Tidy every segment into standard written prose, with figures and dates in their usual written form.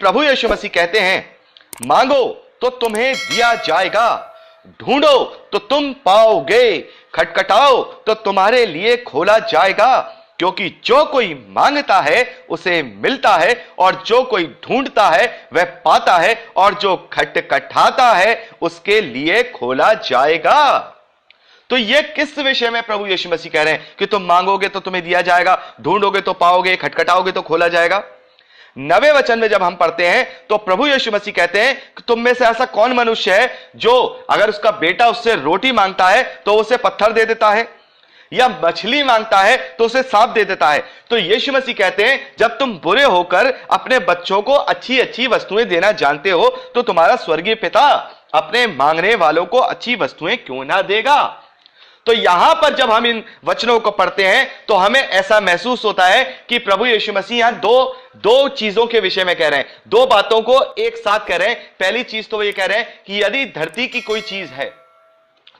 प्रभु यीशु मसीह कहते हैं मांगो तो तुम्हें दिया जाएगा, ढूंढो तो तुम पाओगे, खटखटाओ तो तुम्हारे लिए खोला जाएगा। क्योंकि जो कोई मांगता है उसे मिलता है, और जो कोई ढूंढता है वह पाता है, और जो खटखटाता है उसके लिए खोला जाएगा। तो यह किस विषय में प्रभु यीशु मसीह कह रहे हैं कि तुम मांगोगे तो तुम्हें दिया जाएगा, ढूंढोगे तो पाओगे, खटखटाओगे तो खोला जाएगा। 9वें वचन में जब हम पढ़ते हैं तो प्रभु यीशु मसीह कहते हैं कि तुम में से ऐसा कौन मनुष्य है जो अगर उसका बेटा उससे रोटी मांगता है तो उसे पत्थर दे देता है, या मछली मांगता है तो उसे सांप दे देता है। तो यीशु मसीह कहते हैं जब तुम बुरे होकर अपने बच्चों को अच्छी अच्छी वस्तुएं देना जानते हो तो तुम्हारा स्वर्गीय पिता अपने मांगने वालों को अच्छी वस्तुएं क्यों ना देगा। तो यहां पर जब हम इन वचनों को पढ़ते हैं तो हमें ऐसा महसूस होता है कि प्रभु यीशु मसीह यहां दो चीजों के विषय में कह रहे हैं, दो बातों को एक साथ कह रहे हैं। पहली चीज तो ये कह रहे हैं कि यदि धरती की कोई चीज है,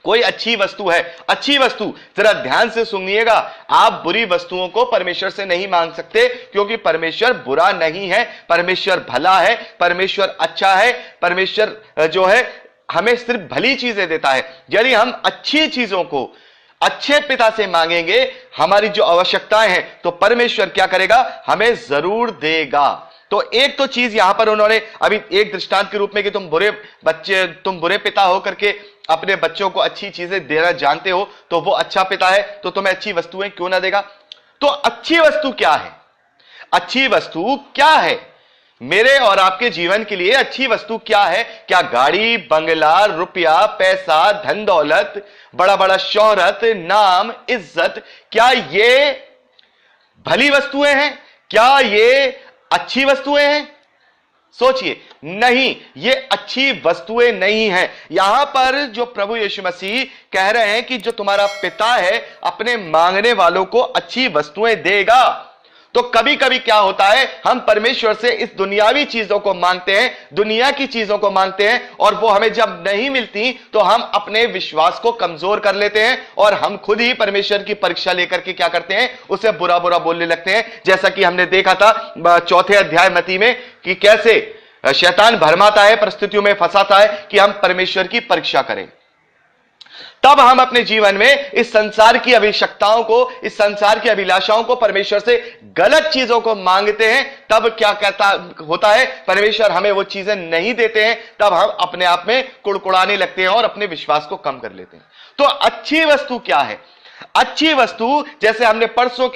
कोई अच्छी वस्तु है, अच्छी वस्तु, जरा ध्यान से सुनिएगा, आप बुरी वस्तुओं को परमेश्वर से नहीं मांग सकते, क्योंकि परमेश्वर बुरा नहीं है, परमेश्वर भला है, परमेश्वर अच्छा है, परमेश्वर जो है हमें सिर्फ भली चीजें देता है। यदि हम अच्छी चीजों को अच्छे पिता से मांगेंगे, हमारी जो आवश्यकताएं हैं, तो परमेश्वर क्या करेगा, हमें जरूर देगा। तो एक तो चीज यहां पर उन्होंने अभी एक दृष्टांत के रूप में कि तुम बुरे पिता हो करके अपने बच्चों को अच्छी चीजें देना जानते हो, तो वो अच्छा पिता है तो तुम्हें अच्छी वस्तुएं क्यों ना देगा। तो अच्छी वस्तु क्या है, अच्छी वस्तु क्या है मेरे और आपके जीवन के लिए? अच्छी वस्तु क्या है? क्या गाड़ी, बंगला, रुपया, पैसा, धन दौलत, बड़ा बड़ा शोहरत, नाम, इज्जत, क्या ये भली वस्तुएं हैं? क्या ये अच्छी वस्तुएं हैं? सोचिए, नहीं, ये अच्छी वस्तुएं नहीं हैं। यहां पर जो प्रभु यीशु मसीह कह रहे हैं कि जो तुम्हारा पिता है अपने मांगने वालों को अच्छी वस्तुएं देगा। तो कभी कभी क्या होता है, हम परमेश्वर से इस दुनियावी चीजों को मांगते हैं, दुनिया की चीजों को मांगते हैं, और वो हमें जब नहीं मिलती तो हम अपने विश्वास को कमजोर कर लेते हैं, और हम खुद ही परमेश्वर की परीक्षा लेकर के क्या करते हैं, उसे बुरा बुरा बोलने लगते हैं। जैसा कि हमने देखा था 4 अध्याय मत्ती में कि कैसे शैतान भरमाता है, परिस्थितियों में फंसाता है कि हम परमेश्वर की परीक्षा करें। तब हम अपने जीवन में इस संसार की आवश्यकताओं को, इस संसार की अभिलाषाओं को, परमेश्वर से गलत चीजों को मांगते हैं। तब क्या कहता होता है, परमेश्वर हमें वो चीजें नहीं देते हैं। तब हम अपने आप में कुड़कुड़ाने लगते हैं और अपने विश्वास को कम कर लेते हैं। तो अच्छी वस्तु क्या है? अच्छी वस्तु, जैसे हमने परसों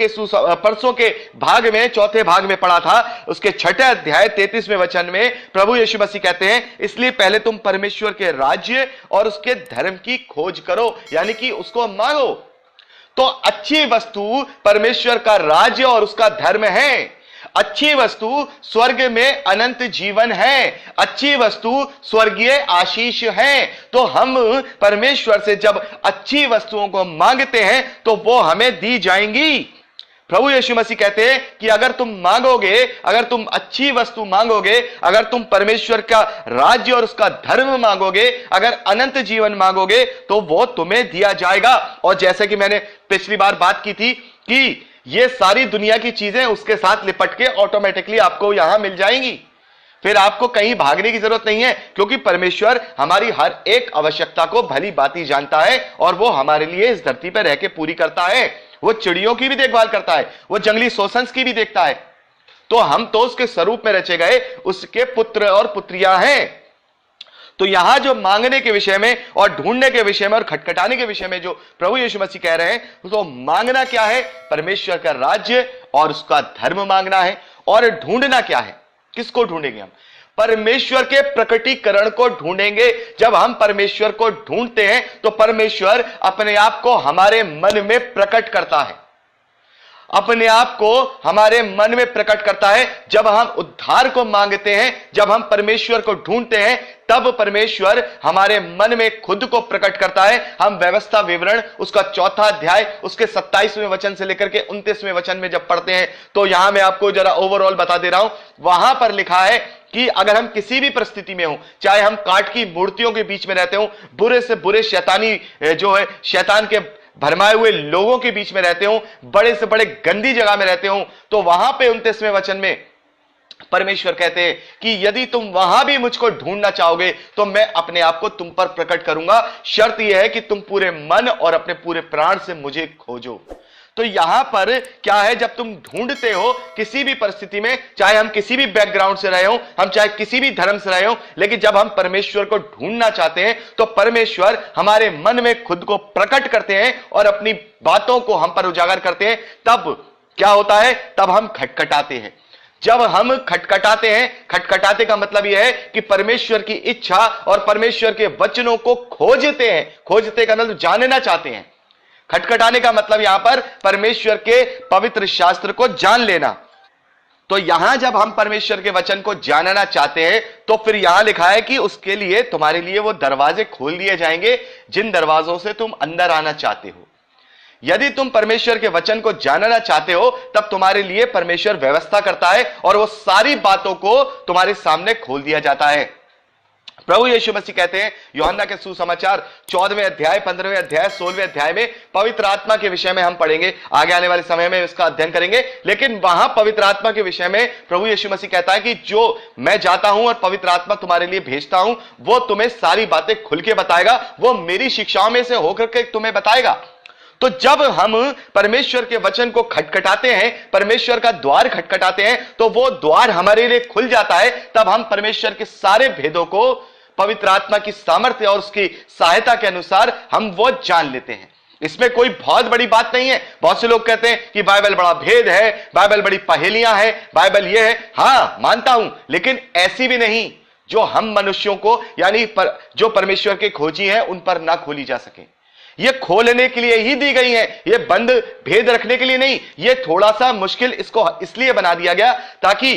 के भाग में, 4थे भाग में पढ़ा था, उसके 6 अध्याय 33वें वचन में प्रभु यीशु मसीह कहते हैं इसलिए पहले तुम परमेश्वर के राज्य और उसके धर्म की खोज करो, यानी कि उसको मांगो। तो अच्छी वस्तु परमेश्वर का राज्य और उसका धर्म है। अच्छी वस्तु स्वर्ग में अनंत जीवन है, अच्छी वस्तु स्वर्गीय आशीष है। तो हम परमेश्वर से जब अच्छी वस्तुओं को मांगते हैं तो वो हमें दी जाएंगी। प्रभु यीशु मसीह कहते हैं कि अगर तुम मांगोगे, अगर तुम अच्छी वस्तु मांगोगे, अगर तुम परमेश्वर का राज्य और उसका धर्म मांगोगे, अगर अनंत जीवन मांगोगे, तो वो तुम्हें दिया जाएगा। और जैसे कि मैंने पिछली बार बात की थी कि ये सारी दुनिया की चीजें उसके साथ लिपट के ऑटोमेटिकली आपको यहां मिल जाएंगी, फिर आपको कहीं भागने की जरूरत नहीं है, क्योंकि परमेश्वर हमारी हर एक आवश्यकता को भली भांति जानता है, और वो हमारे लिए इस धरती पर रह के पूरी करता है। वो चिड़ियों की भी देखभाल करता है, वो जंगली शोषंस की भी देखता है। तो हम तो उसके स्वरूप में रचे गए, उसके पुत्र और पुत्रियां हैं। तो यहां जो मांगने के विषय में और ढूंढने के विषय में और खटखटाने के विषय में जो प्रभु यीशु मसीह कह रहे हैं, तो मांगना क्या है? परमेश्वर का राज्य और उसका धर्म मांगना है। और ढूंढना क्या है? किसको ढूंढेंगे हम? परमेश्वर के प्रकटीकरण को ढूंढेंगे। जब हम परमेश्वर को ढूंढते हैं तो परमेश्वर अपने आप को हमारे मन में प्रकट करता है, अपने आप को हमारे मन में प्रकट करता है। जब हम उद्धार को मांगते हैं, जब हम परमेश्वर को ढूंढते हैं, तब परमेश्वर हमारे मन में खुद को प्रकट करता है। हम व्यवस्था विवरण उसका 4 अध्याय उसके 27वें वचन से लेकर के 29वें वचन में जब पढ़ते हैं, तो यहां मैं आपको जरा ओवरऑल बता दे रहा हूं। वहां पर लिखा है कि अगर हम किसी भी परिस्थिति में हो, चाहे हम काठ की मूर्तियों के बीच में रहते हो, बुरे से बुरे शैतानी जो है शैतान के भरमाए हुए लोगों के बीच में रहते हो, बड़े से बड़े गंदी जगह में रहते हो, तो वहां पे 29वें वचन में परमेश्वर कहते हैं कि यदि तुम वहां भी मुझको ढूंढना चाहोगे तो मैं अपने आप को तुम पर प्रकट करूंगा। शर्त यह है कि तुम पूरे मन और अपने पूरे प्राण से मुझे खोजो। तो यहां पर क्या है, जब तुम ढूंढते हो किसी भी परिस्थिति में, चाहे हम किसी भी बैकग्राउंड से रहे हो, हम चाहे किसी भी धर्म से रहे हो, लेकिन जब हम परमेश्वर को ढूंढना चाहते हैं तो परमेश्वर हमारे मन में खुद को प्रकट करते हैं और अपनी बातों को हम पर उजागर करते हैं। तब क्या होता है, तब हम खटखटाते हैं। जब हम खटखटाते हैं, खटखटाते का मतलब यह है कि परमेश्वर की इच्छा और परमेश्वर के वचनों को खोजते हैं। खोजते का मतलब जानना चाहते हैं। खटखटाने का मतलब यहां पर परमेश्वर के पवित्र शास्त्र को जान लेना। तो यहां जब हम परमेश्वर के वचन को जानना चाहते हैं तो फिर यहां लिखा है कि उसके लिए तुम्हारे लिए वो दरवाजे खोल दिए जाएंगे जिन दरवाजों से तुम अंदर आना चाहते हो। यदि तुम परमेश्वर के वचन को जानना चाहते हो तब तुम्हारे लिए परमेश्वर व्यवस्था करता है और वो सारी बातों को तुम्हारे सामने खोल दिया जाता है। प्रभु यीशु मसीह कहते हैं यूहन्ना के सुसमाचार 14वें अध्याय, 15वें अध्याय, 16वें अध्याय में पवित्र आत्मा के विषय में हम पढ़ेंगे, आगे आने वाले समय में इसका अध्ययन करेंगे। लेकिन वहां पवित्र आत्मा के विषय में प्रभु यीशु मसीह कहता है कि जो मैं जाता हूं और पवित्र आत्मा तुम्हारे लिए भेजता हूं वो तुम्हें सारी बातें खुल के बताएगा, वो मेरी शिक्षाओं में से होकर के तुम्हें बताएगा। तो जब हम परमेश्वर के वचन को खटखटाते हैं, परमेश्वर का द्वार खटखटाते हैं, तो वो द्वार हमारे लिए खुल जाता है। तब हम परमेश्वर के सारे भेदों को पवित्र आत्मा की सामर्थ्य और उसकी सहायता के अनुसार हम वो जान लेते हैं। इसमें कोई बहुत बड़ी बात नहीं है। बहुत से लोग कहते हैं कि बाइबल बड़ा भेद है, बाइबल बड़ी पहेलियां हैं, बाइबल ये है। हां, मानता हूं, लेकिन ऐसी भी नहीं जो हम मनुष्यों को यानी जो परमेश्वर के खोजी हैं उन पर ना खोली जा सके। ये खोलने के लिए ही दी गई है, ये बंद भेद रखने के लिए नहीं। ये थोड़ा सा मुश्किल इसको इसलिए बना दिया गया ताकि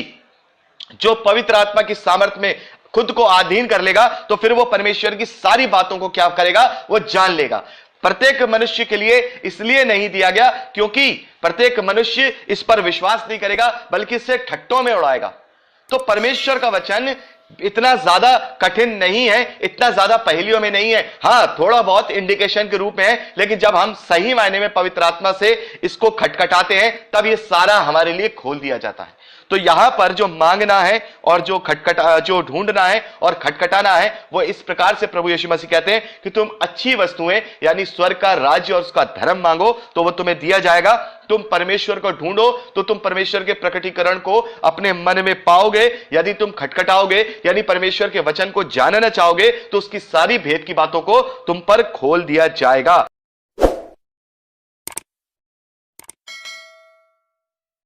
जो पवित्र आत्मा की सामर्थ्य में खुद को अधीन कर लेगा तो फिर वो परमेश्वर की सारी बातों को क्या करेगा, वो जान लेगा। प्रत्येक मनुष्य के लिए इसलिए नहीं दिया गया क्योंकि प्रत्येक मनुष्य इस पर विश्वास नहीं करेगा बल्कि इससे ठट्टों में उड़ाएगा। तो परमेश्वर का वचन इतना ज्यादा कठिन नहीं है, इतना ज्यादा पहेलियों में नहीं है। हां, थोड़ा बहुत इंडिकेशन के रूप में है, लेकिन जब हम सही मायने में पवित्र आत्मा से इसको खटखटाते हैं तब ये सारा हमारे लिए खोल दिया जाता है। तो यहां पर जो मांगना है और जो ढूंढना है और खटखटाना है वो इस प्रकार से प्रभु यीशु मसीह कहते हैं कि तुम अच्छी वस्तुएं यानी स्वर्ग का राज्य और उसका धर्म मांगो तो वो तुम्हें दिया जाएगा। तुम परमेश्वर को ढूंढो तो तुम परमेश्वर के प्रकटीकरण को अपने मन में पाओगे। यदि तुम खटखटाओगे यानी परमेश्वर के वचन को जानना चाहोगे तो उसकी सारी भेद की बातों को तुम पर खोल दिया जाएगा।